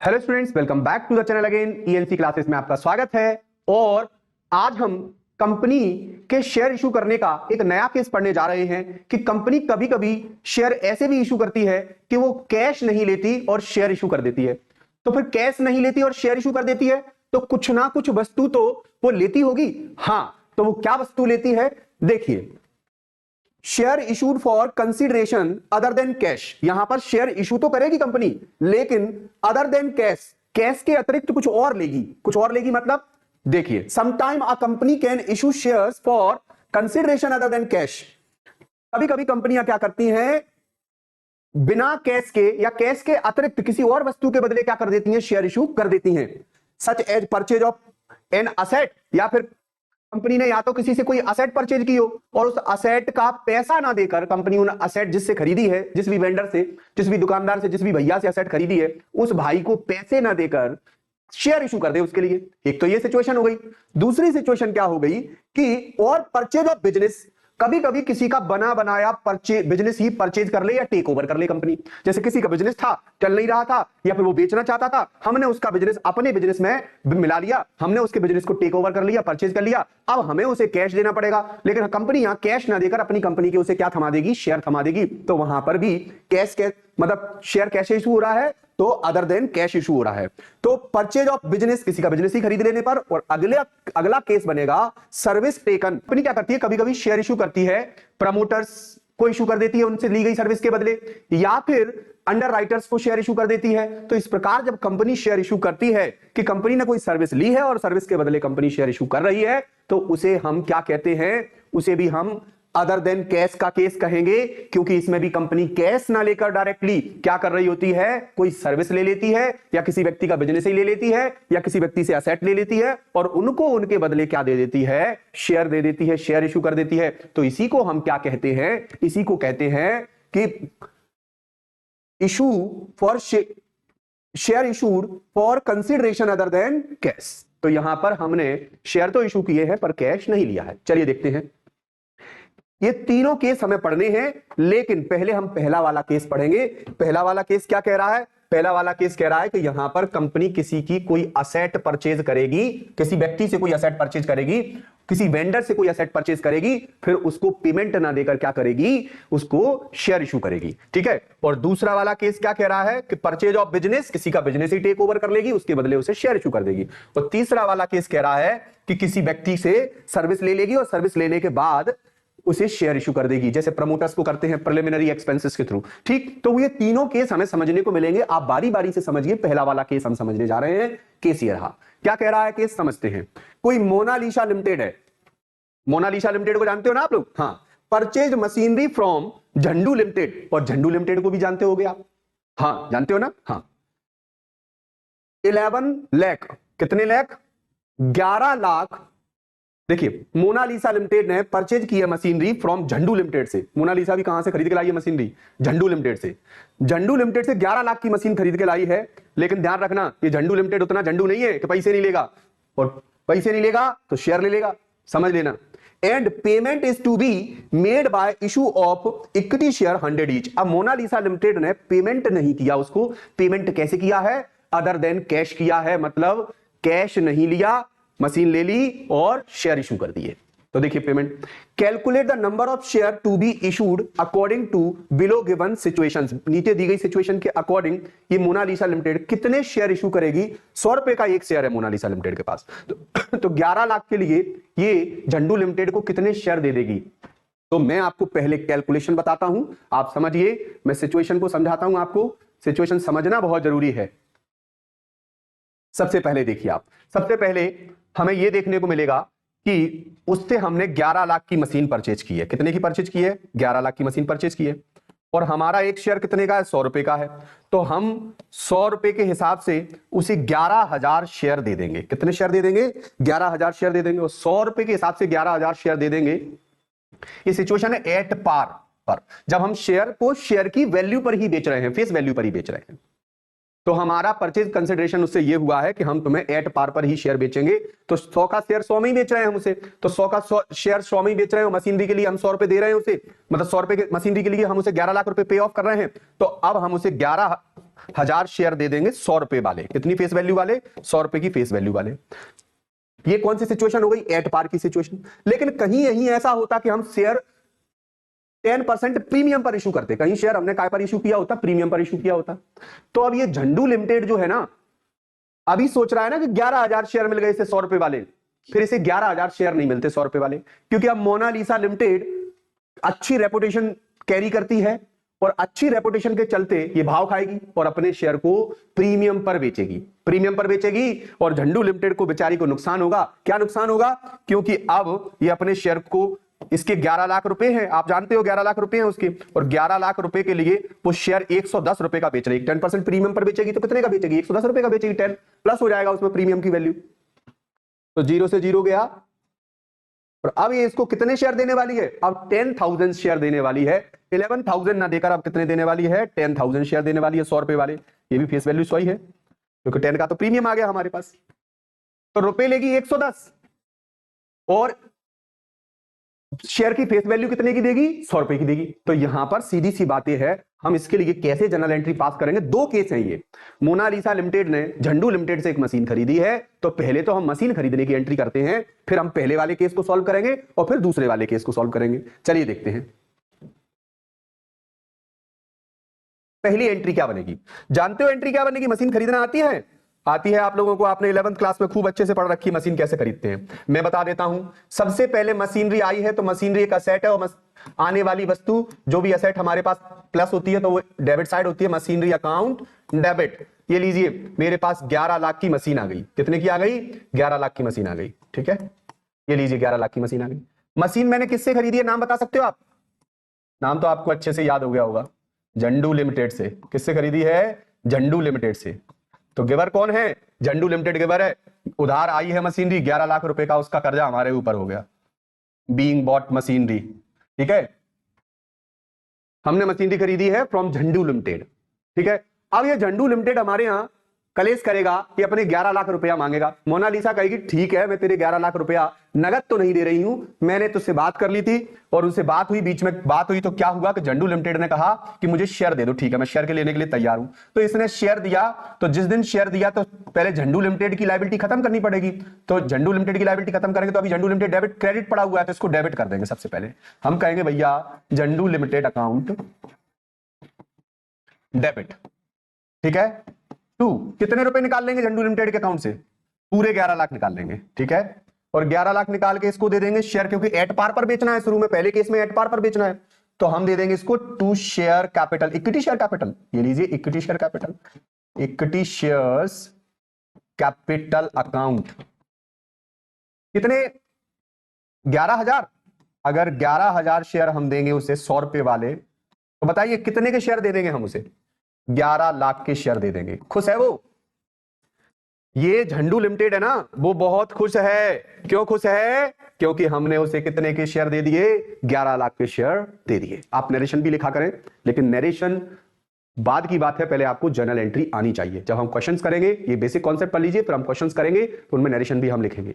Hello students, welcome back to the channel again. ENC classes में आपका स्वागत है। और आज हम कंपनी के शेयर इशू करने का एक नया केस पढ़ने जा रहे हैं कि कंपनी कभी कभी शेयर ऐसे भी इशू करती है कि वो कैश नहीं लेती और शेयर इशू कर देती है। तो फिर कैश नहीं लेती और शेयर इशू कर देती है तो कुछ ना कुछ वस्तु तो वो लेती होगी। हाँ, तो वो क्या वस्तु लेती है देखिए। Share issued for consideration other than cash. यहां पर शेयर इशू तो करेगी कंपनी, लेकिन अदर देन कैश, कैश के अतिरिक्त कुछ और लेगी। कुछ और लेगी मतलब देखिए, sometime a company can issue shares for consideration other than cash. कभी कभी कंपनियां क्या करती हैं, बिना कैश के या कैश के अतिरिक्त किसी और वस्तु के बदले क्या कर देती हैं, शेयर इशू कर देती हैं। Such as purchase of an asset, या फिर कंपनी ने या तो किसी से कोई असेट परचेज की हो और उस असेट का पैसा ना देकर कंपनी उन असेट जिससे खरीदी है, जिस भी वेंडर से, जिस भी दुकानदार से, जिस भी भैया से असेट खरीदी है, उस भाई को पैसे ना देकर शेयर इशू कर दे उसके लिए। एक तो ये सिचुएशन हो गई। दूसरी सिचुएशन क्या हो गई कि और परचेज ऑफ बिजनेस, कभी कभी किसी का बना बनाया बिजनेस ही परचेज कर ले या टेक ओवर कर ले कंपनी। जैसे किसी का बिजनेस था, चल नहीं रहा था, या फिर वो बेचना चाहता था, हमने उसका बिजनेस अपने बिजनेस में मिला लिया, हमने उसके बिजनेस को टेक ओवर कर लिया, परचेज कर लिया। अब हमें उसे कैश देना पड़ेगा, लेकिन कंपनी यहां कैश ना देकर अपनी कंपनी के उसे क्या थमा देगी, शेयर थमा देगी। तो वहां पर भी कैश मतलब शेयर कैश इशू हो रहा है, तो अदर देन कैश इशू हो रहा है। तो परचेज ऑफ बिजनेस, किसी का बिजनेस ही खरीद लेने पर। और अगला केस बनेगा सर्विस टेकन। कंपनी क्या करती है, कभी कभी शेयर इशू करती है, प्रमोटर्स को इशू कर देती है उनसे ली गई सर्विस के बदले, या फिर अंडर राइटर्स को शेयर इशू कर देती है। तो इस प्रकार जब कंपनी शेयर इशू करती है कि कंपनी ने कोई सर्विस ली है और सर्विस के बदले कंपनी शेयर इशू कर रही है, तो उसे हम क्या कहते हैं, उसे भी हम अदर देन कैश का केस कहेंगे, क्योंकि इसमें भी कंपनी कैश ना लेकर डायरेक्टली क्या कर रही होती है, कोई सर्विस ले लेती है, या किसी व्यक्ति का बिजनेस ही ले लेती है, या किसी व्यक्ति से असेट ले लेती है और उनको उनके बदले क्या दे देती है, शेयर दे देती है, शेयर इशू कर देती है। तो इसी को हम क्या कहते हैं, इसी को कहते हैं कि issue for share issued for consideration other than cash. तो यहां पर हमने शेयर तो इशू किए हैं पर कैश नहीं लिया है। चलिए देखते हैं, ये तीनों केस हमें पढ़ने हैं, लेकिन पहले हम पहला वाला केस पढ़ेंगे। पहला वाला केस क्या कह रहा है, पहला वाला केस कह रहा है कि यहां पर कंपनी किसी की कोई असेट परचेज करेगी, किसी व्यक्ति से कोई असेट परचेज करेगी, किसी वेंडर से कोई असेट परचेज करेगी, फिर उसको पेमेंट ना देकर क्या करेगी, उसको शेयर इशू करेगी। ठीक है। और दूसरा वाला केस क्या कह रहा है कि परचेज ऑफ बिजनेस, किसी का बिजनेस ही टेक ओवर कर लेगी, उसके बदले उसे शेयर इशू कर देगी। और तीसरा वाला केस कह रहा है कि किसी व्यक्ति से सर्विस ले लेगी और सर्विस लेने के बाद उसे शेयर इशू कर देगी, जैसे प्रमोटर्स को करते हैं प्रिलिमिनरी एक्सपेंसेस के थ्रू। ठीक, तो ये तीनों केस हमें समझने को मिलेंगे। आप बारी बारी से समझिए। पहला वाला केस हम समझने जा रहे हैं। केस ये रहा। क्या कह रहा है केस, समझते हैं। कोई मोनालिसा लिमिटेड है। मोनालिसा लिमिटेड को जानते हो ना आप लोग? हाँ। Purchase machinery from Jhandu limited, और झंडू लिमिटेड को भी जानते होगे आप। हाँ, जानते हो ना? हाँ। 11 लाख, कितने लाख? 11 लाख। देखिए, मोनालिसा लिमिटेड ने परचेज की है मशीनरी फ्रॉम झंडू लिमिटेड से। मोनालिसा भी कहां से खरीद के लाई है मशीनरी? झंडू लिमिटेड से। झंडू लिमिटेड से 11 लाख की मशीन खरीद के लाई है, लेकिन ध्यान रखना ये झंडू लिमिटेड उतना झंडू नहीं है कि पैसे नहीं लेगा, और पैसे नहीं लेगा तो शेयर ले लेगा, समझ लेना। And payment is to be made by issue of equity share 100 each. अब मोनालिसा लिमिटेड ने पेमेंट नहीं किया, उसको पेमेंट कैसे किया है, अदर देन कैश किया है। मतलब कैश नहीं लिया, मशीन ले ली और शेयर इशू कर दिए। तो देखिए payment. Calculate the number of share to be issued according to below given situations. नीचे दी गई सिचुएशन के अकॉर्डिंग ये मोनालिसा लिमिटेड कितने शेयर इशू करेगी। 100 रुपए का एक शेयर है मोनालिसा लिमिटेड के पास, तो 11 लाख के लिए ये झंडू लिमिटेड को कितने शेयर दे देगी। तो मैं आपको पहले कैलकुलेशन बताता हूं, आप समझिए। मैं सिचुएशन को समझाता हूं आपको। सिचुएशन समझना बहुत जरूरी है। सबसे पहले देखिए आप, सबसे पहले हमें यह देखने को मिलेगा कि उससे हमने 11 लाख की मशीन परचेज की है। कितने की परचेज की है? 11 लाख की मशीन परचेज की है। और हमारा एक शेयर कितने का है? 100 रुपए का है। तो हम 100 रुपए के हिसाब से उसे 11,000 शेयर दे देंगे। कितने शेयर दे देंगे? 11,000 शेयर दे देंगे। और 100 रुपए के हिसाब से 11,000 शेयर दे देंगे। ये सिचुएशन है एट पार पर, जब हम शेयर को शेयर की वैल्यू पर ही बेच रहे हैं, फेस वैल्यू पर ही बेच रहे हैं। तो हमारा परचेज कंसिडरेशन उससे ये हुआ है कि हम तुम्हें एट पार पर ही शेयर बेचेंगे। तो 100 का शेयर 100 में ही बेच रहे हैं हम उसे, तो 100 का शेयर 100 में ही बेच रहे हैं। मशीनरी के लिए हम 100 रुपए दे रहे हैं उसे, मतलब 100 रुपए की मशीनरी के लिए हम उसे 11 लाख रुपए पे ऑफ कर रहे हैं। तो अब हम उसे 11 1000 शेयर दे देंगे 100 रुपए वाले। कितनी फेस वैल्यू वाले? 100 रुपए की फेस वैल्यू वाले। ये कौन सी सिचुएशन हो गई? एट पार की सिचुएशन। लेकिन कहीं यही ऐसा होता कि हम शेयर 10% प्रीमियम पर इशू करते। कहीं शेयर हमने काय पर इशू किया होता? प्रीमियम पर इशू किया होता। तो अब ये झंडू लिमिटेड जो है ना, अभी सोच रहा है ना कि 11,000 शेयर मिल गए इसे 100 रुपए वाले, फिर इसे 11,000 शेयर नहीं मिलते 100 रुपए वाले, क्योंकि अब मोनालिसा लिमिटेड अच्छी रेपुटेशन कैरी करती है और अच्छी रेपुटेशन के चलते ये भाव खाएगी और अपने शेयर को प्रीमियम पर बेचेगी। प्रीमियम पर बेचेगी और झंडू लिमिटेड को बेचारी को नुकसान होगा। क्या नुकसान होगा? क्योंकि अब ये अपने शेयर को, इसके 11 लाख रुपए हैं, आप जानते हो 11 लाख रुपए हैं उसके, और 11 लाख रुपए के लिए वो शेयर 110 रुपए का बेच रही है। 10% प्रीमियम पर बेचेगी तो कितने का बेचेगी? 110 रुपए का बेचेगी। 10 प्लस हो जाएगा उसमें प्रीमियम की वैल्यू, तो 0 से 0 गया। और अब ये इसको कितने शेयर देने वाली है? अब 10,000 शेयर देने वाली है। 11,000 ना देकर अब कितने देने वाली है? 10,000 शेयर देने वाली है 100 रुपए वाले। ये भी फेस वैल्यू 100 ही है, क्योंकि 10 का तो प्रीमियम आ गया हमारे पास। तो रुपए लेगी 110 और शेयर की फेस वैल्यू कितने की देगी? 100 रुपए की देगी। तो यहां पर सीधी सी बातें है, हम इसके लिए कैसे जनरल एंट्री पास करेंगे? दो केस हैं ये। मोनालिसा लिमिटेड ने झंडू लिमिटेड से एक मशीन खरीदी है, तो पहले तो हम मशीन खरीदने की एंट्री करते हैं, फिर हम पहले वाले केस को सॉल्व करेंगे और फिर दूसरे वाले केस को सॉल्व करेंगे। चलिए देखते हैं पहली एंट्री क्या बनेगी। जानते हो एंट्री क्या बनेगी? मशीन खरीदना आती है? आती है आप लोगों को, आपने 11th क्लास में खूब अच्छे से पढ़ रखी है मशीन कैसे खरीदते हैं। मैं बता देता हूं। सबसे पहले मशीनरी आई है तो मशीनरी एक असेट है, और आने वाली वस्तु जो भी असेट हमारे पास प्लस होती है तो वो डेबिट साइड होती है। Machinery account debit. ये लीजिए मेरे पास 11 लाख की मशीन आ गई। कितने की आ गई? 11 लाख की मशीन आ गई। ठीक है, ये लीजिए 11 लाख की मशीन आ गई। मशीन मैंने किससे खरीदी है? नाम बता सकते हो आप? नाम तो आपको अच्छे से याद हो गया होगा, झंडू लिमिटेड से। किससे खरीदी है? झंडू लिमिटेड से। तो गिवर कौन है? झंडू लिमिटेड गिवर है। उधार आई है मशीनरी, 11 लाख रुपए का उसका कर्जा हमारे ऊपर हो गया, बीइंग बॉट मशीनरी। ठीक है, हमने मशीनरी खरीदी है फ्रॉम झंडू लिमिटेड। ठीक है, अब ये झंडू लिमिटेड हमारे यहां कलेश करेगा कि अपने 11 लाख रुपया मांगेगा। मोनालिसा कहेगी ठीक है, मैं तेरे 11 लाख रुपया नगद तो नहीं दे रही हूं, मैंने तुझसे बात कर ली थी और उनसे बात हुई, बीच में बात हुई तो क्या हुआ कि झंडू लिमिटेड ने कहा कि मुझे शेयर दे दो। ठीक है, मैं शेयर के लेने के लिए तैयार हूं। तो इसने शेयर दिया, तो जिस दिन शेयर दिया तो पहले झंडू लिमिटेड की लायबिलिटी खत्म करनी पड़ेगी। तो झंडू लिमिटेड की लायबिलिटी खत्म करेंगे तो अभी झंडू लिमिटेड डेबिट क्रेडिट पड़ा हुआ है तो इसको डेबिट कर देंगे। सबसे पहले हम कहेंगे भैया झंडू लिमिटेड अकाउंट डेबिट। ठीक है, कितने रुपए निकाल लेंगे झंडू लिमिटेड के अकाउंट से? पूरे 11 लाख निकाल लेंगे। ठीक है, और 11 लाख निकाल के इसको दे देंगे शेयर, क्योंकि एट पार पर बेचना है शुरू में, पहले केस में एट पार पर बेचना है, तो हम दे देंगे इसको to share capital, equity share capital. ये लीजिए equity share capital, equity shares capital account. कितने? 11,000। अगर 11,000 शेयर हम देंगे उसे 100 रुपए वाले, तो बताइए कितने के शेयर दे देंगे हम उसे? 11 लाख के शेयर दे देंगे। खुश है वो? ये झंडू लिमिटेड है ना, वो बहुत खुश है। क्यों खुश है? क्योंकि हमने उसे कितने के शेयर दे दिए? 11 लाख के शेयर दे दिए। आप नरेशन भी लिखा करें, लेकिन नरेशन बाद की बात है, पहले आपको जर्नल एंट्री आनी चाहिए। जब हम क्वेश्चंस करेंगे, ये बेसिक कॉन्सेप्ट पढ़ लीजिए, फिर हम क्वेश्चंस करेंगे तो उनमें नरेशन भी हम लिखेंगे।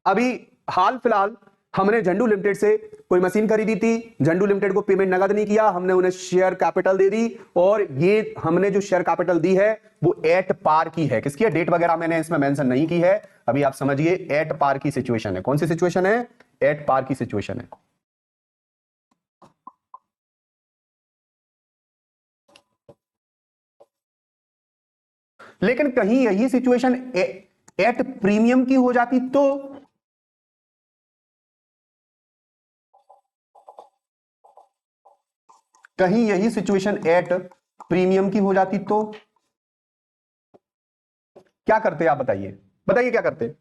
अभी हाल फिलहाल हमने झंडू लिमिटेड से कोई मशीन खरीदी थी, झंडू लिमिटेड को पेमेंट नगद नहीं किया, हमने उन्हें शेयर कैपिटल दे दी, और ये हमने जो शेयर कैपिटल दी है वो एट पार की है। किसकी है? डेट वगैरह मैंने इसमें मेंशन नहीं की है, अभी आप समझिए एट पार की सिचुएशन है। कौन सी सिचुएशन है? एट पार की सिचुएशन है। लेकिन कहीं यही सिचुएशन एट प्रीमियम की हो जाती तो कहीं यही सिचुएशन एट प्रीमियम की हो जाती तो क्या करते? आप बताइए, बताइए क्या करते?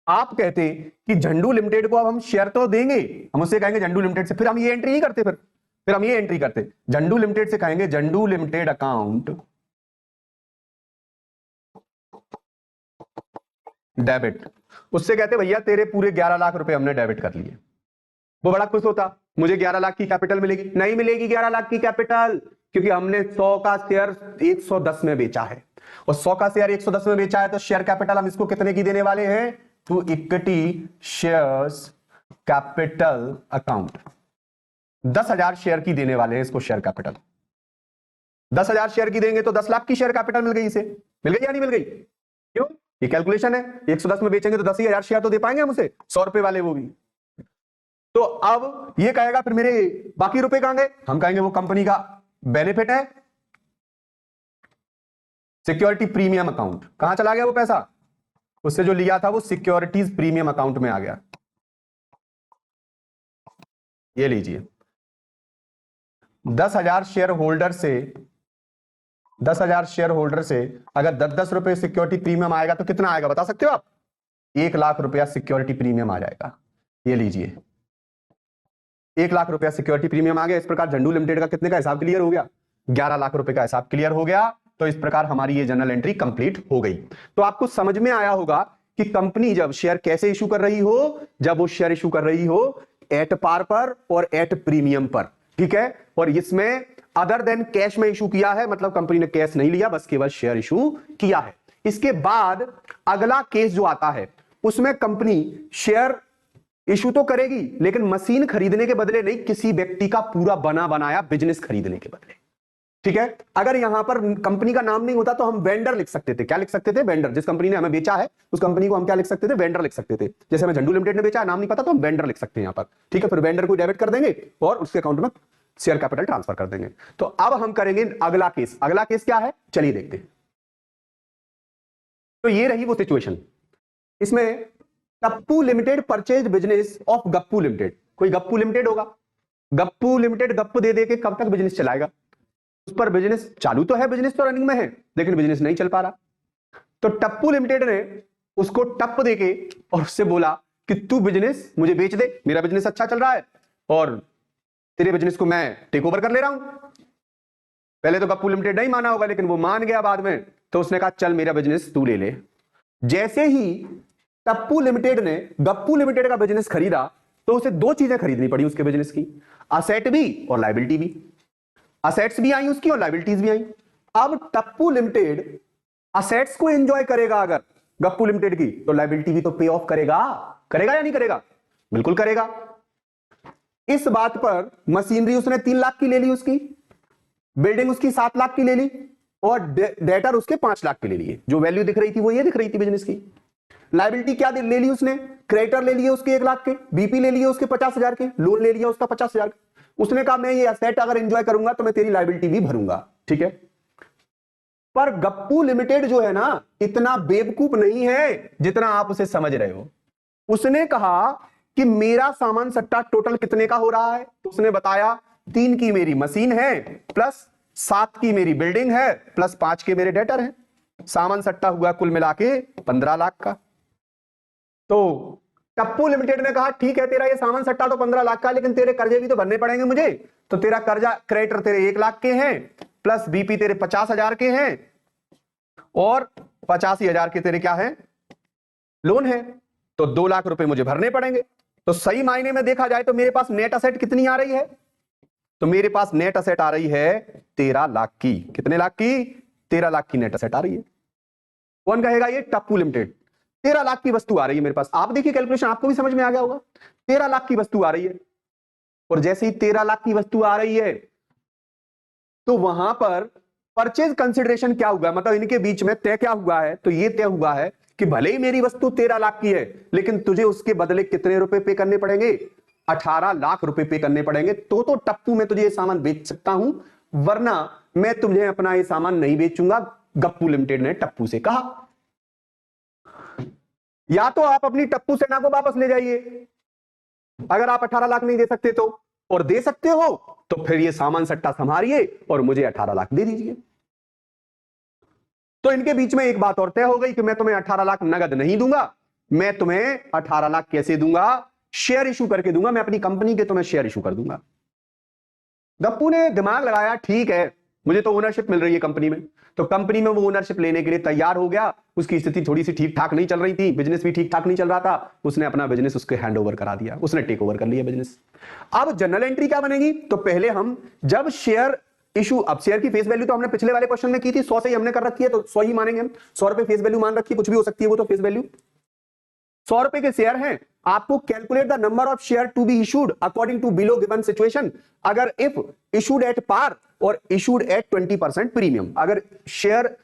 आप कहते कि झंडू लिमिटेड को अब हम शेयर तो देंगे, हम उससे कहेंगे झंडू लिमिटेड से, फिर हम ये एंट्री नहीं करते, फिर हम ये एंट्री करते, झंडू लिमिटेड से कहेंगे झंडू लिमिटेड अकाउंट डेबिट। उससे कहते भैया तेरे पूरे 11 लाख रुपए हमने डेबिट कर लिए। वो बड़ा खुश होता, मुझे 11 लाख की कैपिटल मिलेगी। नहीं मिलेगी 11 लाख की कैपिटल, क्योंकि हमने 100 का शेयर 110 में बेचा है, और 100 का शेयर 110 में बेचा है, तो शेयर कैपिटल हम इसको कितने की देने वाले हैं? To equity shares capital account. 10,000 share की देने वाले हैं इसको शेयर कैपिटल। 10,000 शेयर की देंगे तो 10 लाख की शेयर कैपिटल मिल गई, इसे मिल गई या नहीं मिल गई? क्यों? ये कैलकुलेशन है, 110 में बेचेंगे तो 10,000 शेयर तो दे पाएंगे हम उसे, 100 रुपए वाले वो भी। तो अब ये कहेगा फिर मेरे बाकी रुपए कहां गए? हम कहेंगे वो कंपनी का बेनिफिट है, सिक्योरिटी प्रीमियम अकाउंट। कहां चला गया वो पैसा? उससे जो लिया था वो सिक्योरिटीज प्रीमियम अकाउंट में आ गया। ये लीजिए, 10,000 शेयर होल्डर से 10,000 शेयर होल्डर से अगर 10-10 रुपए सिक्योरिटी प्रीमियम आएगा तो कितना आएगा बता सकते हो आप? 1 लाख रुपया सिक्योरिटी प्रीमियम आ जाएगा। ये लीजिए, 1 लाख रुपया सिक्योरिटी प्रीमियम आ गया। इस प्रकार झंडू लिमिटेड का कितने का हिसाब क्लियर हो गया? 11 लाख रुपए का हिसाब क्लियर हो गया। तो इस प्रकार हमारी ये जर्नल एंट्री कंप्लीट हो गई। तो आपको समझ में आया होगा कि कंपनी जब शेयर कैसे इशू कर रही हो, जब वो शेयर इशू कर रही हो एट पार पर और एट प्रीमियम पर, ठीक है। और इसमें अदर देन कैश में इशू किया है, मतलब कंपनी ने कैश नहीं लिया, बस केवल शेयर इशू किया है। इसके बाद अगला केस जो आता है उसमें कंपनी शेयर इशू तो करेगी लेकिन मशीन खरीदने के बदले नहीं, किसी व्यक्ति का पूरा बना बनाया बिजनेस खरीदने के बदले, ठीक है। अगर यहां पर कंपनी का नाम नहीं होता तो हम वेंडर लिख सकते थे। क्या लिख सकते थे? वेंडर। जिस कंपनी ने हमें बेचा है उस कंपनी को हम क्या लिख सकते थे? वेंडर लिख सकते थे। जैसे हमें झंडू लिमिटेड ने बेचा है, नाम नहीं पता तो हम वेंडर लिख सकते हैं यहां पर, ठीक है। फिर वेंडर को डेबिट कर देंगे और उसके अकाउंट में शेयर कैपिटल ट्रांसफर कर देंगे। तो अब हम करेंगे अगला केस। अगला केस क्या है चलिए देखते हैं। तो ये रही वो सिचुएशन। इसमें Tappu limited purchase business of Gappu limited. कोई गप्पू लिमिटेड होगा, गप्पू लिमिटेड गप्पू दे दे के कब तक बिजनेस चलाएगा? उस पर बिजनेस चालू तो है, बिजनेस तो रनिंग में है लेकिन बिजनेस नहीं चल पा रहा। तो टप्पू लिमिटेड ने उसको टप देके और उससे बोला कि तू बिजनेस मुझे बेच दे, मेरा बिजनेस अच्छा चल रहा है और तेरे बिजनेस को मैं टेक ओवर कर ले रहा हूं। पहले तो गप्पू लिमिटेड नहीं माना होगा लेकिन वो मान गया बाद में, तो उसने कहा चल मेरा बिजनेस तू ले ले। जैसे ही टप्पू लिमिटेड ने गप्पू लिमिटेड का बिजनेस खरीदा तो उसे दो चीजें खरीदनी पड़ी उसके बिजनेस की, असेट भी और लायबिलिटी भी। असेट्स भी आई उसकी और लायबिलिटीज भी आई। अब टप्पू लिमिटेड असेट्स को एंजॉय करेगा अगर गप्पू लिमिटेड की, तो लायबिलिटी भी तो पे ऑफ करेगा। करेगा या नहीं करेगा? बिल्कुल करेगा। इस बात पर मशीनरी उसने 3 लाख की ले ली, उसकी बिल्डिंग उसकी 7 लाख की ले ली और डेटर उसके 5 लाख के ले लिए। जो वैल्यू दिख रही थी वो ये दिख रही थी बिजनेस की। लायबिलिटी क्या ले ली उसने? क्रेडिटर ले लिए उसके 1 लाख के, बीपी ले लिए उसके 50,000 के, लोन ले लिया उसका 50,000। उसने कहा मैं ये असेट अगर एंजॉय करूंगा तो मैं तेरी लायबिलिटी भी भरूंगा, ठीक है। पर गप्पू लिमिटेड जो है ना इतना बेवकूफ नहीं है जितना आप उसे समझ रहे हो। उसने कहा कि मेरा सामान सट्टा टोटल कितने का हो रहा है, तो उसने बताया 3 की मेरी मशीन है प्लस 7 की मेरी बिल्डिंग है प्लस 5 के मेरे डेटर हैं। सामान सट्टा हुआ कुल मिला के 15 लाख का। तो टप्पू लिमिटेड ने कहा ठीक है तेरा ये सामान सट्टा तो 15 लाख का, लेकिन तेरे कर्जे भी तो भरने पड़ेंगे मुझे। तो तेरा कर्जा क्रेडिटर तेरे 1 लाख के हैं प्लस बीपी तेरे 50,000 के हैं और 85,000 के तेरे क्या है? लोन है। तो 2 लाख रुपए मुझे भरने पड़ेंगे। तो सही मायने में देखा जाए तो मेरे पास नेट असेट कितनी आ रही है? तो मेरे पास नेट असेट आ रही है 13 लाख की। कितने लाख की? 13 लाख की नेट असेट आ रही है। कौन कहेगा? ये टप्पू लिमिटेड। 13 लाख की वस्तु आ रही है मेरे पास। आप देखिए कैलकुलेशन, आपको भी समझ में आ गया होगा। 13 लाख की वस्तु आ रही है और जैसे ही 13 लाख की वस्तु आ रही है तो वहां पर परचेज कंसिडरेशन क्या हुआ, मतलब इनके बीच में तय क्या हुआ है? तो ये तय हुआ है कि भले ही मेरी वस्तु 13 लाख की है लेकिन तुझे उसके बदले कितने रुपए पे करने पड़ेंगे? 18 लाख रुपए पे करने पड़ेंगे। तो टप्पू मैं तुझे ये सामान बेच सकता हूं, वरना मैं तुझे अपना ये सामान नहीं बेचूंगा, गप्पू लिमिटेड ने टप्पू से कहा। या तो आप अपनी टप्पू सेना को वापस ले जाइए अगर आप 18 लाख नहीं दे सकते तो, और दे सकते हो तो फिर ये सामान सट्टा संभालिए और मुझे 18 लाख दे दीजिए। तो इनके बीच में एक बात और तय हो गई कि मैं तुम्हें 18 लाख नगद नहीं दूंगा, मैं तुम्हें 18 लाख कैसे दूंगा? शेयर इशू करके दूंगा। मैं अपनी कंपनी के तुम्हें शेयर इशू कर दूंगा। गप्पू ने दिमाग लगाया, ठीक है मुझे तो ओनरशिप मिल रही है कंपनी में, तो कंपनी में वो ओनरशिप लेने के लिए तैयार हो गया। उसकी स्थिति थोड़ी सी ठीक ठाक नहीं चल रही थी, बिजनेस भी ठीक ठाक नहीं चल रहा था। उसने अपना बिजनेस उसके हैंड ओवर करा दिया, उसने टेक ओवर कर लिया बिजनेस। अब जनरल एंट्री क्या बनेगी? तो पहले हम जब शेयर इशू, अब शेयर की फेस वैल्यू तो हमने पिछले वाले क्वेश्चन में की थी, 100 से ही हमने कर रखी है तो 100 ही मानेंगे हम। 100 रुपए फेस वैल्यू मान रखी है, कुछ भी हो सकती है वो तो फेस वैल्यू। 100 रुपए के शेयर हैं, आपको calculate the number of share to be issued according to below given situation. अगर इफ इशूड एट पार और इशूड एट 20% प्रीमियम। अगर शेयर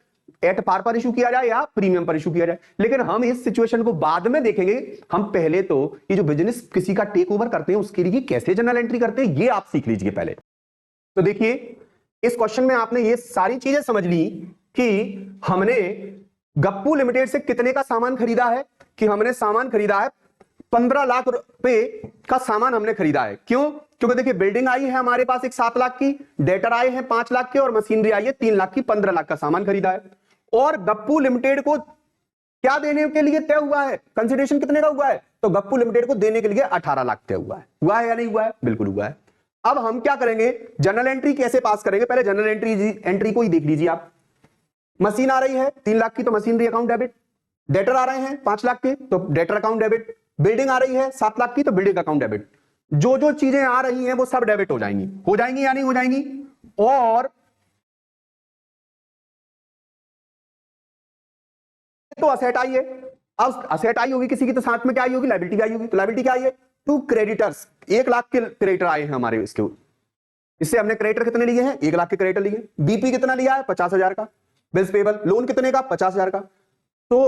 एट पार पर इशू किया जाए या प्रीमियम पर इशू किया जाए, लेकिन हम इस सिचुएशन को बाद में देखेंगे। हम पहले तो ये जो बिजनेस किसी का टेक ओवर करते हैं उसके लिए कैसे जर्नल एंट्री करते हैं ये आप सीख लीजिए पहले। तो देखिए इस क्वेश्चन में आपने ये सारी चीजें समझ ली कि हमने गप्पू लिमिटेड से कितने का सामान खरीदा है, कि हमने सामान खरीदा है 15 लाख रुपए का सामान हमने खरीदा है। क्यों? क्योंकि देखिए बिल्डिंग आई है हमारे पास एक 7 लाख की, डेटर आए हैं 5 लाख के और मशीनरी आई है 3 लाख की, 15 लाख का सामान खरीदा है। और गप्पू लिमिटेड को क्या देने के लिए तय हुआ है, कंसिडरेशन कितने का हुआ है, तो गप्पू लिमिटेड को देने के लिए 18 लाख तय हुआ है। हुआ है या नहीं हुआ है? बिल्कुल हुआ है। अब हम क्या करेंगे, जर्नल एंट्री कैसे पास करेंगे, पहले जर्नल एंट्री को ही देख लीजिए आप। मशीन आ रही है 3 लाख की तो मशीनरी अकाउंट डेबिट, डेटर आ रहे हैं 5 लाख के तो डेटर अकाउंट डेबिट, बिल्डिंग आ रही है 7 लाख की तो बिल्डिंग अकाउंट डेबिट। जो जो चीजें आ रही हैं वो सब डेबिट हो जाएंगी या नहीं हो जाएंगी। और तो असेट आई है, अब असेट आई होगी किसी की तो साथ में क्या आई होगी, लायबिलिटी आई होगी। तो लायबिलिटी क्या आई है, टू क्रेडिटर्स, 1 लाख के क्रेडिटर आए हैं हमारे इसके, इससे हमने क्रेडिटर कितने लिए हैं, 1 लाख के क्रेडिटर लिए। बीपी कितना लिया है, 50,000 का। बिल्स पेबल लोन कितने का, 50,000 का। तो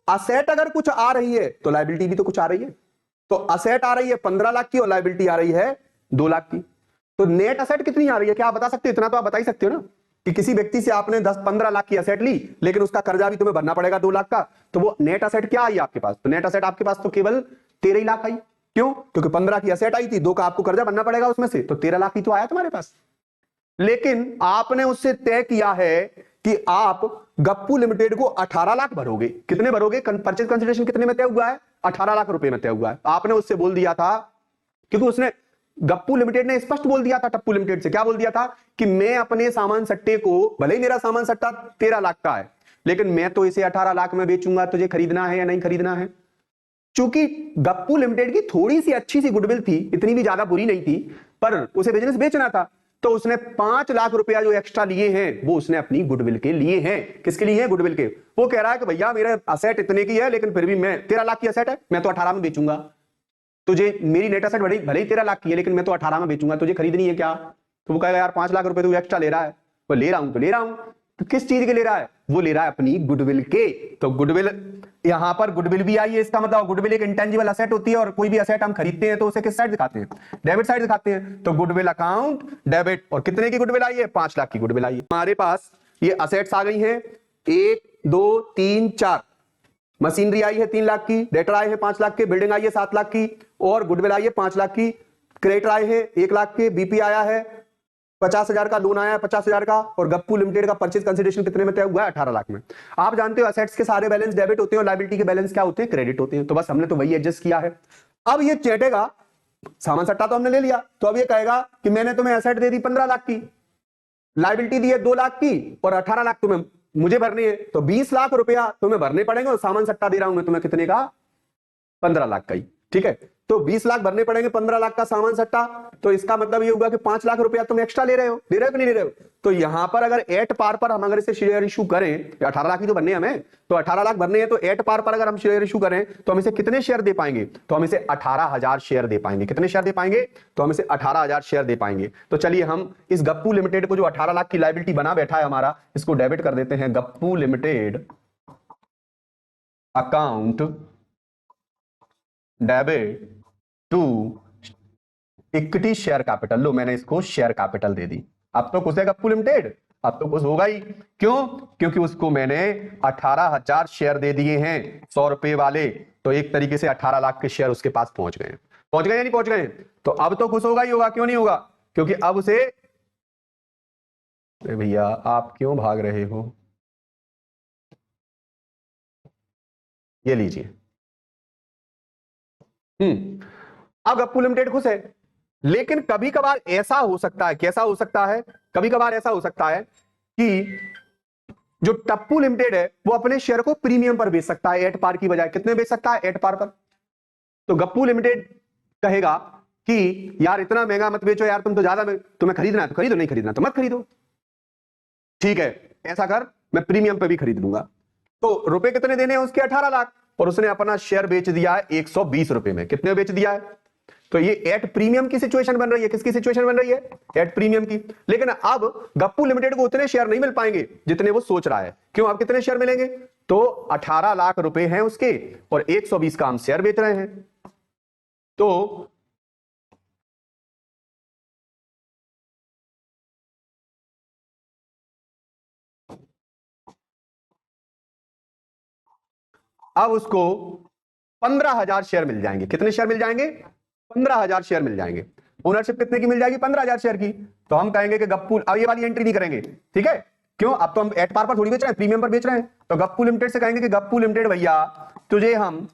असेट अगर कुछ आ रही है तो लायबिलिटी भी तो कुछ आ रही है। तो असेट आ रही है 15 लाख की और लायबिलिटी आ रही है 2 लाख की। तो नेट असेट कितनी आ रही है, क्या आप बता सकते हो? इतना तो आप बता ही सकते हो ना कि किसी व्यक्ति से आपने 10-15 लाख की असेट ली लेकिन उसका कर्जा भी तुम्हें भरना पड़ेगा 2 लाख का, तो वो नेट असेट क्या आई आपके पास? तो नेट असेट आपके पास तो केवल 13 लाख आई। क्यों? क्योंकि 15 की असेट आई थी, 2 का आपको कर्जा भरना पड़ेगा उसमें से, तो 13 लाख ही तो आया तुम्हारे पास। लेकिन आपने उससे तय किया है कि आप गप्पू लिमिटेड को 18 लाख भरोगे। कितने भरोगे? परचेज कंसिडरेशन कितने में तय हुआ है, 18 लाख रुपए में तय हुआ है। आपने उससे बोल दिया था, क्योंकि उसने गप्पू लिमिटेड ने स्पष्ट बोल दिया था टप्पू लिमिटेड से, क्या बोल दिया था कि मैं अपने सामान सट्टे को, भले ही मेरा सामान सट्टा 13 लाख का है लेकिन मैं तो इसे 18 लाख में बेचूंगा, तुझे खरीदना है या नहीं खरीदना है। चूंकि गप्पू लिमिटेड की थोड़ी सी अच्छी सी गुडविल थी, इतनी भी ज्यादा बुरी नहीं थी, पर उसे बिजनेस बेचना था, तो उसने 5 लाख रुपया जो एक्स्ट्रा लिए हैं वो उसने अपनी गुडविल के लिए हैं। किसके लिए हैं? गुडविल के। वो कह रहा है कि भैया मेरा असेट इतने की है लेकिन फिर भी मैं 13 लाख की असेट है, मैं तो 18 में बेचूंगा। तुझे मेरी नेट असेट भले ही 13 लाख की है लेकिन मैं तो 18 में बेचूंगा, तुझे खरीदनी है क्या? तो वो कहेगा यार 5 लाख रुपए तू एक्स्ट्रा ले रहा है। वो ले रहा हूं तो ले रहा हूं। तो किस चीज के ले रहा है? वो ले रहा है अपनी गुडविल के। तो गुडविल, यहां पर गुडविल भी आई है, इसका मतलब गुडविल एक इंटेंजिबल असेट होती है और कोई भी असेट हम खरीदते हैं तो उसे किस साइड दिखाते हैं? डेबिट साइड दिखाते हैं। तो गुडविल अकाउंट डेबिट, और कितने की गुडविल आई है? 5 लाख की गुडविल आई है। हमारे पास ये असेट्स आ गई हैं 1 2 3 4, मशीनरी आई है 3 लाख की, डेटर आए हैं 5 लाख के, बिल्डिंग आई है 7 लाख की और गुडविल आई है 5 लाख की, क्रेडिटर आए हैं 1 लाख के, बीपी आया है 50,000 का, लोन आया है 50,000 का, और गप्पू लिमिटेड का परचेज कंसिडरेशन कितने में तय हुआ है? 18 लाख में। आप जानते हो असेट्स के सारे बैलेंस डेबिट होते हैं और लायबिलिटी के बैलेंस क्या होते हैं? क्रेडिट होते हैं। तो बस हमने तो वही एडजस्ट किया है। अब ये चेटेगा, सामान सट्टा तो हमने ले लिया, तो अब ये कहेगा कि मैंने तुम्हें एसेट दे दी 15 लाख की, लायबिलिटी दी है 2 लाख की और 18 लाख तुम्हें मुझे भरनी है, तो 20 लाख रुपया तुम्हें भरने पड़ेंगे और सामान सट्टा दे रहा हूं मैं तुम्हें कितने का? 15 लाख का ही। ठीक है, तो 20 लाख भरने पड़ेंगे, 15 लाख का सामान सट्टा, तो इसका मतलब ये होगा कि 5 लाख रुपया तुम एक्स्ट्रा ले रहे हो कि नहीं ले रहे हो? तो यहां पर अगर एट पार पर हम अगर इसे शेयर इशू करें, 18 लाख ही तो भरने हमें, तो 18 लाख भरने हैं, तो एट पार पर अगर हम शेयर इशू करें तो हम इसे कितने शेयर दे पाएंगे? तो हम इसे 18,000 शेयर दे पाएंगे। कितने शेयर दे पाएंगे? तो हम इसे 18,000 शेयर दे पाएंगे। तो चलिए हम इस गप्पू लिमिटेड को जो 18 लाख की लायबिलिटी बना बैठा है हमारा, इसको डेबिट कर देते हैं। Gappu limited account debit to equity share capital. लो मैंने इसको शेयर कैपिटल दे दी। अब तो खुश है गप्पू लिमिटेड, अब तो खुश होगा ही। क्यों? क्योंकि उसको मैंने 18,000 शेयर दे दिए हैं 100 रुपए वाले, तो एक तरीके से 18 लाख के शेयर उसके पास पहुंच गए। पहुंच गए या नहीं पहुंच गए? तो अब तो खुश होगा ही होगा। क्यों नहीं होगा? क्योंकि अब उसे, भैया आप क्यों भाग रहे हो, ये लीजिए। अब गप्पू लिमिटेड खुश है, लेकिन कभी कभार ऐसा हो सकता है, कैसा हो सकता है? कभी कभार ऐसा हो सकता है कि जो टप्पू लिमिटेड है वो अपने शेयर को प्रीमियम पर बेच सकता है, एट पार की बजाय। कितने बेच सकता है? एट पार पर। तो गप्पू लिमिटेड कहेगा कि यार इतना महंगा मत बेचो यार, तुम तो ज्यादा, तुम्हें खरीदना है तो खरीदो, नहीं खरीदना तो मत खरीदो। ठीक है, ऐसा कर, मैं प्रीमियम पे भी खरीद लूंगा। तो रुपए कितने देने हैं उसके? 18 लाख, और उसने अपना शेयर बेच दिया है 120 रुपए में। कितने बेच दिया है? तो ये एट प्रीमियम की सिचुएशन बन रही है। किसकी सिचुएशन बन रही है? एट प्रीमियम की। लेकिन अब गप्पू लिमिटेड को उतने शेयर नहीं मिल पाएंगे जितने वो सोच रहा है। क्यों? अब कितने शेयर मिलेंगे? तो 18 लाख रुपए हैं उसके और 120 का हम शेयर बेच रहे हैं। तो अब उसको 15,000 शेयर मिल जाएंगे। कितने शेयर मिल जाएंगे? 15,000 शेयर मिल जाएंगे। ओनरशिप कितने की मिल जाएगी? 15,000 शेयर की। तो हम कहेंगे कि गप्पू, अब ये वाली एंट्री नहीं करेंगे, ठीक है? क्यों? अब तो हम एट पार पर थोड़ी बेच रहे हैं, प्रीमियम पर बेच रहे हैं। तो गप्पू लिमिटेड से कहेंगे कि गप्पू लिमिटेड भैया, तुझे हम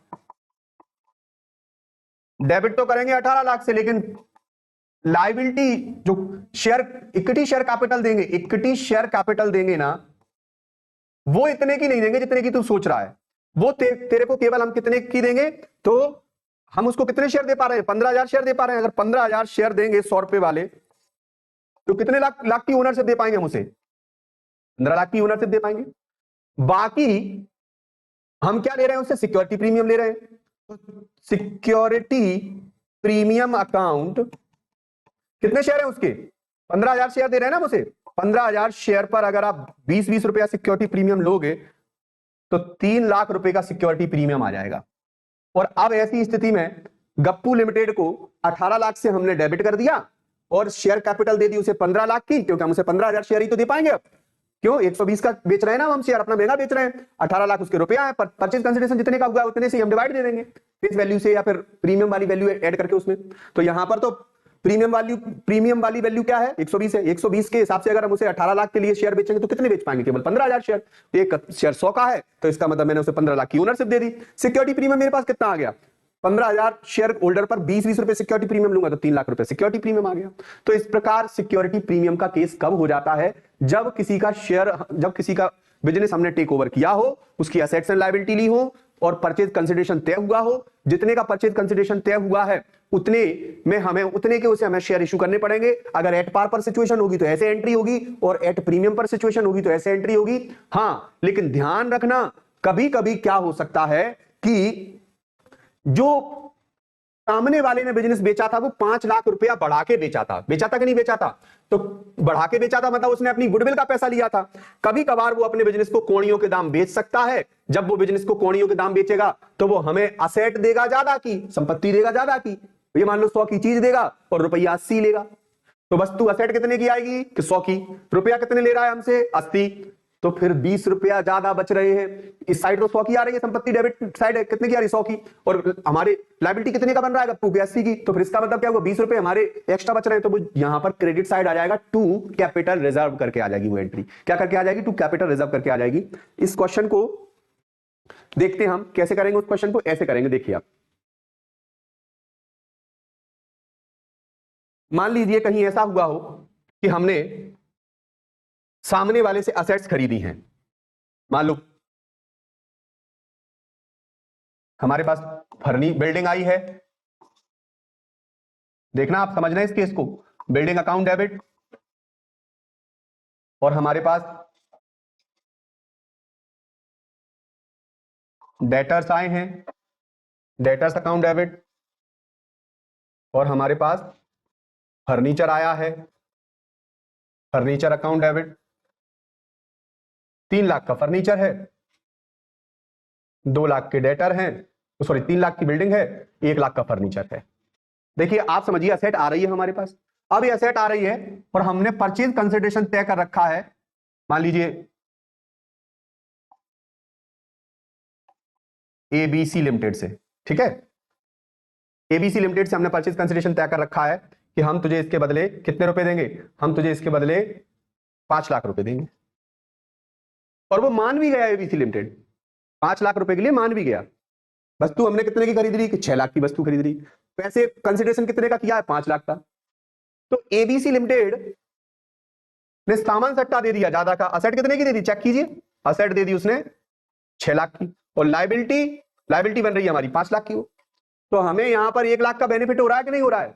डेबिट तो करेंगे 18 लाख से, लेकिन लाइबिलिटी जो शेयर, इक्विटी शेयर कैपिटल देंगे, इक्विटी शेयर कैपिटल देंगे ना, वो इतने की नहीं देंगे जितने की तू सोच रहा है। वो तेरे को केवल हम कितने की देंगे? तो हम उसको कितने शेयर दे पा रहे हैं? 15,000 शेयर दे पा रहे हैं। अगर 15,000 शेयर देंगे 100 रुपए वाले, तो कितने लाख की ओनरशिप दे पाएंगे हम उसे? 15 लाख की ओनरशिप दे पाएंगे। बाकी हम क्या ले रहे हैं उससे? सिक्योरिटी प्रीमियम ले रहे हैं। सिक्योरिटी प्रीमियम अकाउंट, कितने शेयर है उसके? 15,000 शेयर दे रहे हैं ना हम उसे। 15,000 शेयर पर अगर आप 20-20 रुपया सिक्योरिटी प्रीमियम लोगे तो 3 लाख रुपए का सिक्योरिटी प्रीमियम आ जाएगा। और अब ऐसी स्थिति में गप्पू लिमिटेड को 18 लाख से हमने डेबिट कर दिया और शेयर कैपिटल दे दी उसे 15 लाख की, क्योंकि हम उसे 15,000 शेयर ही तो दे पाएंगे अब। क्यों? 120 का बेच रहे हैं ना हम शेयर, अपना महंगा बेच रहे हैं। 18 लाख उसके रुपया है, परचेज कंसिडरेशन जितने का हुआ उतने से हम डिवाइड दे देंगे फेस वैल्यू से, या फिर प्रीमियम वाली वैल्यू ऐड करके उसमें। तो यहां पर तो प्रीमियम वाली वैल्यू क्या है? 120 है। 120 के हिसाब से अगर हम उसे 18 लाख के लिए शेयर बेचेंगे तो कितने बेच पाएंगे? केवल 15,000 शेयर। एक शेयर 100 का है, तो इसका मतलब मैंने उसे 15 लाख की ओनरशिप दे दी। सिक्योरिटी प्रीमियम मेरे पास कितना आ गया? 15,000 शेयर होल्डर पर 20-20 रुपए सिक्योरिटी प्रीमियम लूंगा तो 3 लाख रुपए सिक्योरिटी प्रीमियम आ गया। तो इस प्रकार सिक्योरिटी प्रीमियम का केस कब हो जाता है? जब किसी का बिजनेस हमने टेक ओवर किया हो, उसकी असेट्स एंड लायबिलिटी ली हो और परचेज कंसिडरेशन तय हुआ हो। जितने का परचेज कंसिडरेशन तय हुआ है उतने में हमें शेयर इशू करने पड़ेंगे। अगर एट पार पर सिचुएशन होगी तो ऐसे एंट्री होगी, और एट प्रीमियम पर सिचुएशन होगी तो ऐसे एंट्री होगी। हां, लेकिन ध्यान रखना, कभी कभी क्या हो सकता है कि जो सामने वाले ने बिजनेस बेचा था वो 5 लाख रुपया बढ़ा के बेचा था कि नहीं बेचा था? तो बढ़ा के बेचा था मतलब उसने अपनी गुडविल का पैसा लिया था। कभी कभार वो अपने बिजनेस को कोणियों के दाम बेच सकता है। जब वो बिजनेस को कोणियों के दाम बेचेगा तो वो हमें असेट देगा ज्यादा की, संपत्ति देगा ज्यादा की। ये मान लो 100 की चीज देगा और रुपया 80 लेगा, तो वस्तु असेट कितने की आएगी? कि 100 की। रुपया कितने ले रहा है हमसे? 80। तो फिर 20 रुपया ज्यादा बच रहे हैं। इस साइड तो 100 की आ रही है संपत्ति, डेबिट साइड कितने की आ रही है? 100 की। और हमारे लायबिलिटी कितने का बन रहा है? 82 की। तो फिर इसका मतलब क्या हुआ? 20 रुपए हमारे एक्स्ट्रा बच रहे हैं। तो वो यहां पर क्रेडिट साइड आ जाएगा, टू कैपिटल रिजर्व करके आ जाएगी वो एंट्री। क्या करके आ जाएगी? टू कैपिटल रिजर्व करके आ जाएगी। इस क्वेश्चन को देखते हैं हम कैसे करेंगे। उस क्वेश्चन को ऐसे करेंगे, देखिए आप। मान लीजिए कहीं ऐसा हुआ हो कि हमने सामने वाले से असेट्स खरीदी हैं। मान लो हमारे पास फर्नी बिल्डिंग आई है। देखना, आप समझना इस केस को। बिल्डिंग अकाउंट डेबिट, और हमारे पास डेटर्स आए हैं, डेटर्स अकाउंट डेबिट, और हमारे पास फर्नीचर आया है, फर्नीचर अकाउंट डेबिट। 3 लाख का फर्नीचर है, 2 लाख के डेटर हैं, सॉरी 3 लाख की बिल्डिंग है, 1 लाख का फर्नीचर है। देखिए आप समझिए, असेट आ रही है हमारे पास। अब ये असेट आ रही है और हमने परचेज कंसिडरेशन तय कर रखा है, मान लीजिए एबीसी लिमिटेड से। ठीक है, एबीसी लिमिटेड से हमने परचेज कंसिडरेशन तय कर रखा है कि हम तुझे इसके बदले कितने रुपए देंगे? हम तुझे इसके बदले 5 लाख रुपए देंगे। और वो मान भी गया, एबीसी लिमिटेड 5 लाख रुपए के लिए मान भी गया। वस्तु हमने कितने की खरीद रही? कि 6 लाख की वस्तु खरीद रही। पैसे कंसिडरेशन कितने का किया है? 5 लाख का। तो एबीसी लिमिटेड ने सामान सट्टा दे दिया ज्यादा का। असेट कितने की दे दी? चेक कीजिए, असेट दे दी उसने 6 लाख की, और लायबिलिटी बन रही है हमारी 5 लाख की। तो हमें यहां पर 1 लाख का बेनिफिट हो रहा है कि नहीं हो रहा है?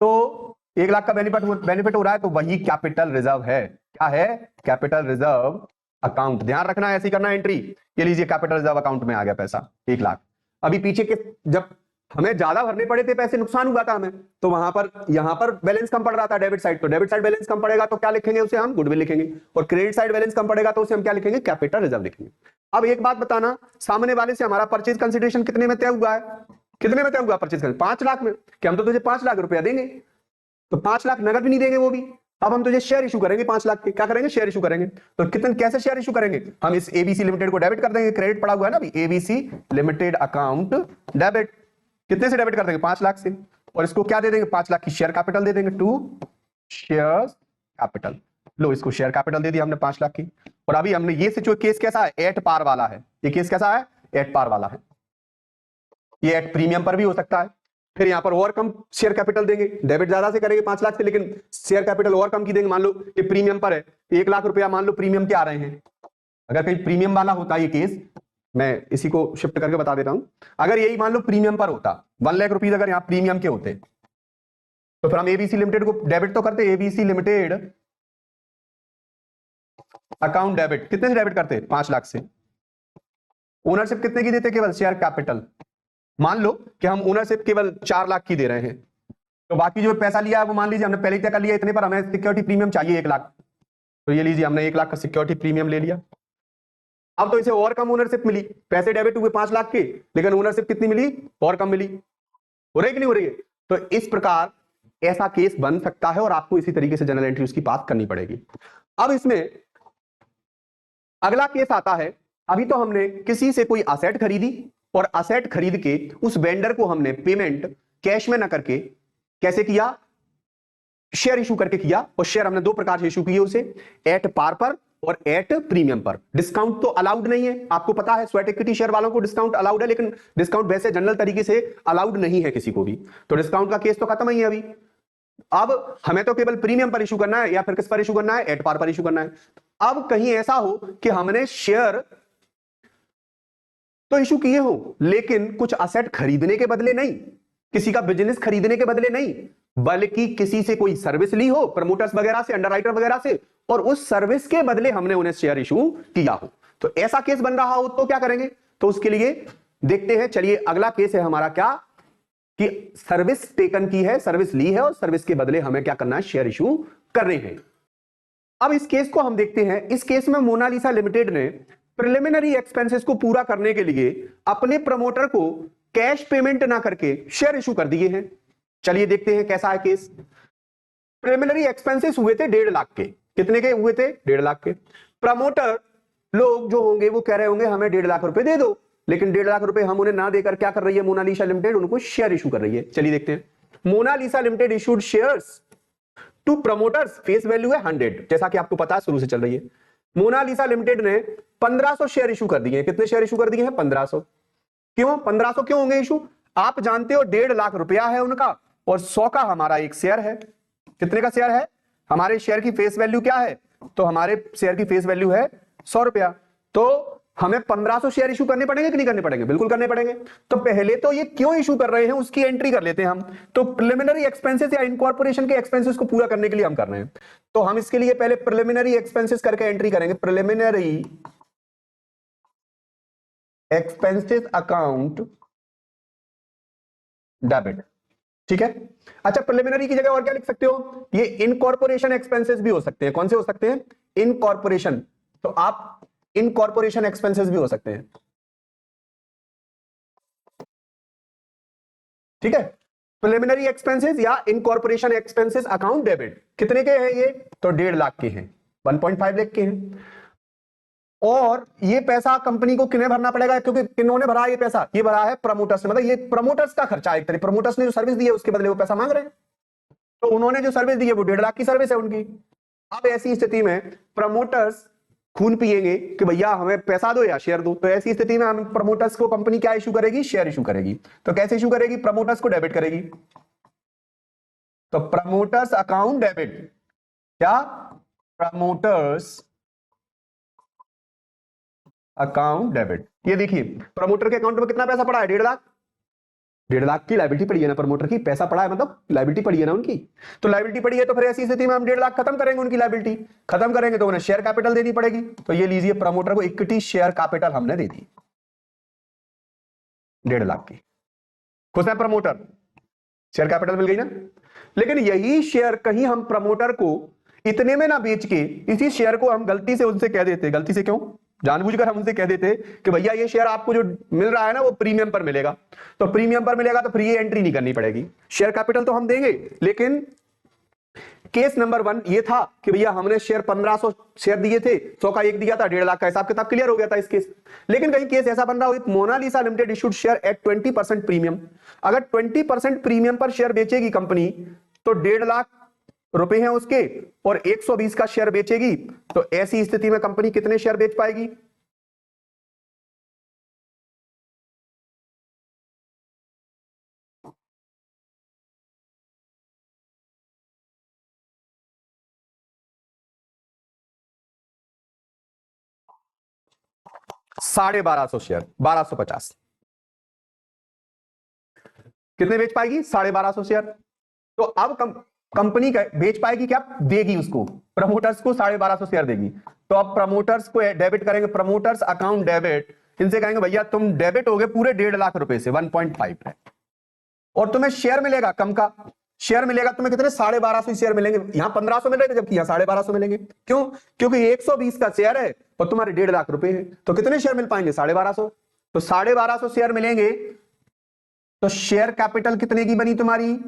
तो 1 लाख का बेनिफिट हो रहा है, तो वही कैपिटल रिजर्व है। क्या है? Capital reserve account. ध्यान रखना, ऐसी करना एंट्री। ये लीजिए, कैपिटल रिजर्व अकाउंट में आ गया पैसा 1 लाख। अभी पीछे के जब हमें ज्यादा भरने पड़े थे पैसे, नुकसान हुआ था हमें, तो वहां पर यहां पर बैलेंस कम पड़ रहा था डेबिट साइड, तो डेबिट साइड बैलेंस कम पड़ेगा तो क्या लिखेंगे, उसे हम गुडविल लिखेंगे, और क्रेडिट साइड बैलेंस कम पड़ेगा तो उसे हम क्या लिखेंगे, कैपिटल रिजर्व लिखेंगे। अब एक बात बताना, सामने वाले से हमारा परचेज कंसिडरेशन कितने में तय हुआ है, कितने में तय हुआ परचेज कंसिडरेशन, 5 लाख में, कि हम तो तुझे 5 लाख रुपया देंगे, तो 5 लाख नगद भी नहीं देंगे वो भी, अब हम तुझे शेयर इशू करेंगे 5 लाख के, क्या करेंगे, शेयर इशू करेंगे। तो कितने, कैसे शेयर इशू करेंगे, हम इस एबीसी लिमिटेड को डेबिट कर देंगे, क्रेडिट पड़ा हुआ है ना अभी, एबीसी लिमिटेड अकाउंट डेबिट, कितने से डेबिट कर देंगे, 5 लाख से, और इसको क्या दे देंगे, 5 लाख की शेयर कैपिटल दे देंगे, टू शेयर कैपिटल। लो इसको शेयर कैपिटल दे दिया हमने 5 लाख की। और अभी हमने ये जो केस कैसा है, एट पार वाला है, ये केस कैसा है, एट पार वाला है, ये एट प्रीमियम पर भी हो सकता है। फिर यहां पर और कम शेयर कैपिटल देंगे, डेबिट ज्यादा से करेंगे 5 लाख से, लेकिन शेयर कैपिटल और कम की देंगे, मान लो कि प्रीमियम पर है 1 लाख रुपया, मान लो प्रीमियम के आ रहे हैं, अगर कहीं प्रीमियम वाला होता ये केस, मैं इसी को शिफ्ट करके बता देता हूं, अगर यही मान लो प्रीमियम पर होता 1 लाख रुपीज अगर यहां प्रीमियम के होते, तो फिर हम एबीसी लिमिटेड को डेबिट तो करते, एबीसी लिमिटेड अकाउंट डेबिट, कितने से डेबिट करते, 5 लाख से। ओनरशिप कितने की देते, केवल शेयर कैपिटल, मान लो कि हम ओनरशिप केवल 4 लाख की दे रहे हैं, तो बाकी जो पैसा लिया है वो मान लीजिए हमने पहले ही तय कर लिया इतने पर, हमें सिक्योरिटी प्रीमियम चाहिए 1 लाख, तो ये लीजिए हमने 1 लाख का सिक्योरिटी प्रीमियम ले लिया। अब तो इसे और कम ओनरशिप मिली, पैसे डेबिट हुए 5 लाख के, लेकिन ओनरशिप कितनी मिली, और कम मिली, हो रही कि नहीं हो रही है। तो इस प्रकार ऐसा केस बन सकता है, और आपको इसी तरीके से जनरल एंट्री उसकी बात करनी पड़ेगी। अब इसमें अगला केस आता है, अभी तो हमने किसी से कोई असेट खरीदी, और असेट खरीद के उस वेंडर को हमने पेमेंट कैश में ना करके कैसे किया, शेयर इशू करके किया, और शेयर हमने 2 प्रकार से इशू किए उसे, एट पार पर और एट प्रीमियम पर। डिस्काउंट तो अलाउड नहीं है, आपको पता है स्वेट इक्विटी शेयर वालों को डिस्काउंट अलाउड है, लेकिन डिस्काउंट वैसे जनरल तरीके से अलाउड नहीं है किसी को भी, तो डिस्काउंट का केस तो खत्म ही है अभी। अब हमें तो केवल प्रीमियम पर इशू करना है, या फिर किस पर इशू करना है, एट पार पर इशू करना है। अब कहीं ऐसा हो कि हमने शेयर तो इशू किए हो, लेकिन कुछ असेट खरीदने के बदले नहीं, किसी का बिजनेस खरीदने के बदले नहीं, बल्कि किसी से कोई सर्विस ली हो, प्रमोटर्स वगैरह से, अंडरराइटर वगैरह से, और उस सर्विस के बदले हमने उन्हें शेयर इशू किया हो, तो ऐसा केस बन रहा हो तो क्या करेंगे, तो उसके लिए देखते हैं, चलिए अगला केस है हमारा क्या, कि सर्विस टेकन की है, सर्विस ली है, और सर्विस के बदले हमें क्या करना है, शेयर इशू करने हैं। अब इस केस को हम देखते हैं, इस केस में मोनालिसा लिमिटेड ने प्रिलिमिनरी एक्सपेंसेस को पूरा करने के लिए अपने प्रमोटर को कैश पेमेंट ना करके शेयर इशू कर दिए हैं। चलिए देखते हैं कैसा है केस। प्रिलिमिनरी एक्सपेंसेस हुए थे 1.5 लाख के, कितने के हुए थे, 1.5 लाख के। प्रमोटर लोग जो होंगे वो कह रहे होंगे हमें 1.5 लाख रुपए दे दो, लेकिन 1.5 लाख रुपए हम उन्हें ना देकर क्या कर रही है मोनालिसा लिमिटेड, उनको शेयर इशू कर रही है। चलिए देखते हैं। Monalisa limited issued shares to promoters, face value है 100, जैसा कि आपको पता है शुरू से चल रही है। मोनालिसा लिमिटेड ने 1500 शेयर इशू कर दिए हैं। कितने शेयर इशू कर दिए हैं, 1500। क्यों 1500 क्यों होंगे इशू, आप जानते हो 1.5 लाख रुपया है उनका, और 100 का हमारा एक शेयर है। कितने का शेयर है, हमारे शेयर की फेस वैल्यू क्या है, तो हमारे शेयर की फेस वैल्यू है 100 रुपया, तो हमें 1500 शेयर इशू करने पड़ेंगे कि नहीं करने पड़ेंगे, बिल्कुल करने पड़ेंगे। तो पहले तो ये क्यों इशू कर रहे हैं उसकी एंट्री कर लेते हैं हम। तो प्रिलिमिनरी एक्सपेंसेस या इनकॉर्पोरेशन के एक्सपेंसेस को पूरा करने के लिए हम कर रहे हैं, तो हम इसके लिए पहले प्रिलिमिनरी एक्सपेंसेस करके एंट्री करेंगे। प्रिलिमिनरी एक्सपेंसेस अकाउंट डेबिट, ठीक है। अच्छा, प्रिलिमिनरी की जगह और क्या लिख सकते हो, ये इनकॉर्पोरेशन एक्सपेंसेस भी हो सकते हैं। कौन से हो सकते हैं, इनकॉर्पोरेशन, तो आप इनकॉर्पोरेशन एक्सपेंसेस भी हो सकते हैं, ठीक है। प्रिलिमिनरी एक्सपेंसेस या इनकॉर्पोरेशन एक्सपेंसेस अकाउंट डेबिट, कितने के हैं ये, तो 1.5 लाख के हैं, 1.5 लाख के हैं। और ये पैसा कंपनी को किन्हें भरना पड़ेगा, क्योंकि किन्होंने भरा ये पैसा, ये भरा है प्रमोटर्स ने, मतलब ये प्रमोटर्स का खर्चा है एक तरह, प्रमोटर्स ने जो सर्विस दी है उसके बदले वो पैसा मांग रहे हैं, तो उन्होंने जो सर्विस दी है वो 1.5 लाख की सर्विस है उनकी। अब ऐसी स्थिति में प्रमोटर्स खून पिएंगे कि भैया हमें पैसा दो या शेयर दो, तो ऐसी स्थिति में हम प्रमोटर्स को कंपनी क्या इशू करेगी, शेयर इशू करेगी। तो कैसे इशू करेगी, प्रमोटर्स को डेबिट करेगी, तो प्रमोटर्स अकाउंट डेबिट, क्या, प्रमोटर्स अकाउंट डेबिट। ये देखिए प्रमोटर के अकाउंट में कितना पैसा पड़ा है, 1.5 लाख, 1.5 लाख की लायबिलिटी पड़ी है ना प्रमोटर की, पैसा पड़ा है मतलब लायबिलिटी पड़ी है ना उनकी, तो लायबिलिटी पड़ी है, तो फिर ऐसी स्थिति में हम 1.5 लाख खत्म करेंगे, उनकी लायबिलिटी खत्म करेंगे तो उन्हें शेयर कैपिटल देनी पड़ेगी। तो ये लीजिए प्रमोटर को इक्विटी शेयर कैपिटल हमने दे दी 1.5 लाख की। खुश है प्रमोटर, शेयर कैपिटल मिल गई ना। लेकिन यही शेयर कहीं हम प्रमोटर को इतने में ना बेच के इसी शेयर को हम गलती से उनसे कह देते, गलती से क्यों, जानबूझकर हम उनसे कह देते कि भैया ये शेयर आपको जो मिल रहा है ना वो प्रीमियम पर मिलेगा, तो प्रीमियम पर मिलेगा तो फ्री एंट्री नहीं करनी पड़ेगी, शेयर कैपिटल तो हम देंगे। लेकिन केस नंबर 1 ये था कि भैया हमने शेयर 1500 शेयर दिए थे, 100 का एक दिया था, 1.5 लाख का हिसाब किताब क्लियर हो गया था इस केस। लेकिन कहीं केस ऐसा बन रहा हो, Monalisa limited issued share at 20% premium, अगर 20% प्रीमियम पर शेयर बेचेगी कंपनी तो 1.5 लाख रुपए हैं उसके, और 120 का शेयर बेचेगी, तो ऐसी स्थिति में कंपनी कितने शेयर बेच पाएगी? $1250 शेयर, 1250 कितने बेच पाएगी? 1250 शेयर। तो अब कंपनी बेच पाएगी क्या? देगी उसको, प्रमोटर्स को 1250 शेयर देगी। तो अब प्रमोटर्स को डेबिट करेंगे, प्रमोटर्स अकाउंट डेबिट, इनसे कहेंगे भैया तुम डेबिट हो गए पूरे 1.5 लाख रुपए से, 1.5 है, और तुम्हें शेयर मिलेगा कम का, शेयर मिलेगा तुम्हें कितने? 1250 शेयर मिलेंगे। यहां 1500 मिल रहे थे जबकि यहां 1250 मिलेंगे। क्यों? क्योंकि 120 का शेयर है और तुम्हारे 1.5 लाख रुपए है, तो कितने शेयर मिल पाएंगे? 1250। तो 1250 शेयर मिलेंगे, तो शेयर कैपिटल कितने की बनी तुम्हारी?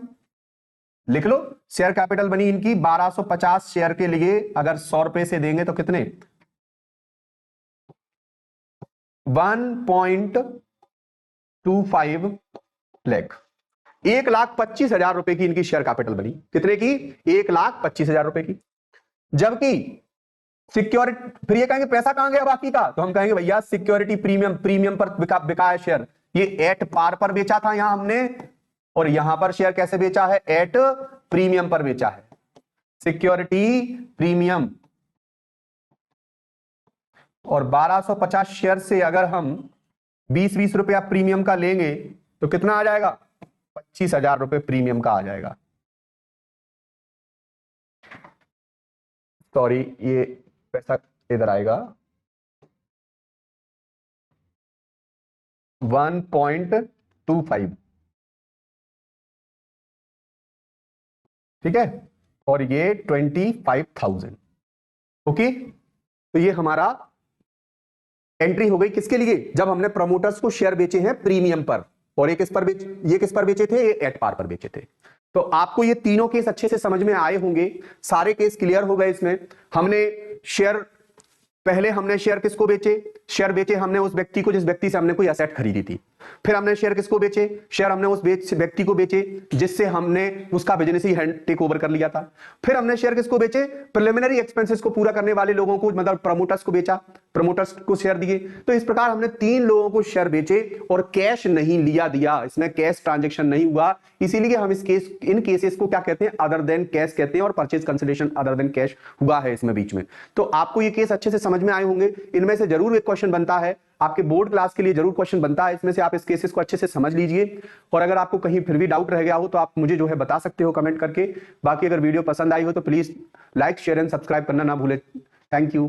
लिख लो, शेयर कैपिटल बनी इनकी 1250 शेयर के लिए, अगर 100 रुपए से देंगे तो कितने? 1.25 लाख, 1,25,000 रुपए की इनकी शेयर कैपिटल बनी। कितने की? 1,25,000 रुपए की। जबकि सिक्योरिटी, फिर ये कहेंगे पैसा कहां गया बाकी का, तो हम कहेंगे भैया सिक्योरिटी प्रीमियम पर बिका है शेयर, ये एट पार पर बेचा था यहां हमने, और यहां पर शेयर कैसे बेचा है? एट प्रीमियम पर बेचा है, सिक्योरिटी प्रीमियम। और 1250 शेयर से अगर हम 20-20 रुपया प्रीमियम का लेंगे तो कितना आ जाएगा? 25,000 रुपए प्रीमियम का आ जाएगा। सॉरी, ये पैसा इधर आएगा 1.25, ठीक है, और ये 25,000। ओके, तो ये हमारा एंट्री हो गई किसके लिए? जब हमने प्रमोटर्स को शेयर बेचे हैं प्रीमियम पर, और ये किस पर बेचे थे? ये एट पार पर बेचे थे। तो आपको ये तीनों केस अच्छे से समझ में आए होंगे, सारे केस क्लियर हो गए इसमें। हमने शेयर, पहले हमने शेयर किसको बेचे? शेयर बेचे हमने उस व्यक्ति को जिस व्यक्ति से हमने कोई एसेट खरीदी थी। फिर हमने शेयर किसको बेचे? शेयर हमने उस व्यक्ति को बेचे जिससे हमने उसका बिजनेस ही टेक ओवर कर लिया था। फिर हमने शेयर किसको बेचे? प्रिलिमिनरी एक्सपेंसेस को पूरा करने वाले लोगों को, मतलब प्रमोटर्स को बेचा, प्रमोटर्स को शेयर दिए। तो इस प्रकार हमने 3 लोगों को शेयर बेचे और कैश नहीं लिया दिया, इसमें कैश ट्रांजेक्शन नहीं हुआ, इसीलिए हम इन केसेस को क्या कहते हैं? अदर देन कैश कहते हैं, और purchase consideration other than cash हुआ है इसमें बीच में। तो आपको ये केस अच्छे से समझ में आए होंगे। इनमें से जरूर एक क्वेश्चन बनता है, आपके बोर्ड क्लास के लिए जरूर क्वेश्चन बनता है इसमें से, आप इस केसेस को अच्छे से समझ लीजिए। और अगर आपको कहीं फिर भी डाउट रह गया हो तो आप मुझे जो है बता सकते हो कमेंट करके। बाकी अगर वीडियो पसंद आई हो तो please like, share and subscribe करना ना भूलें। Thank you.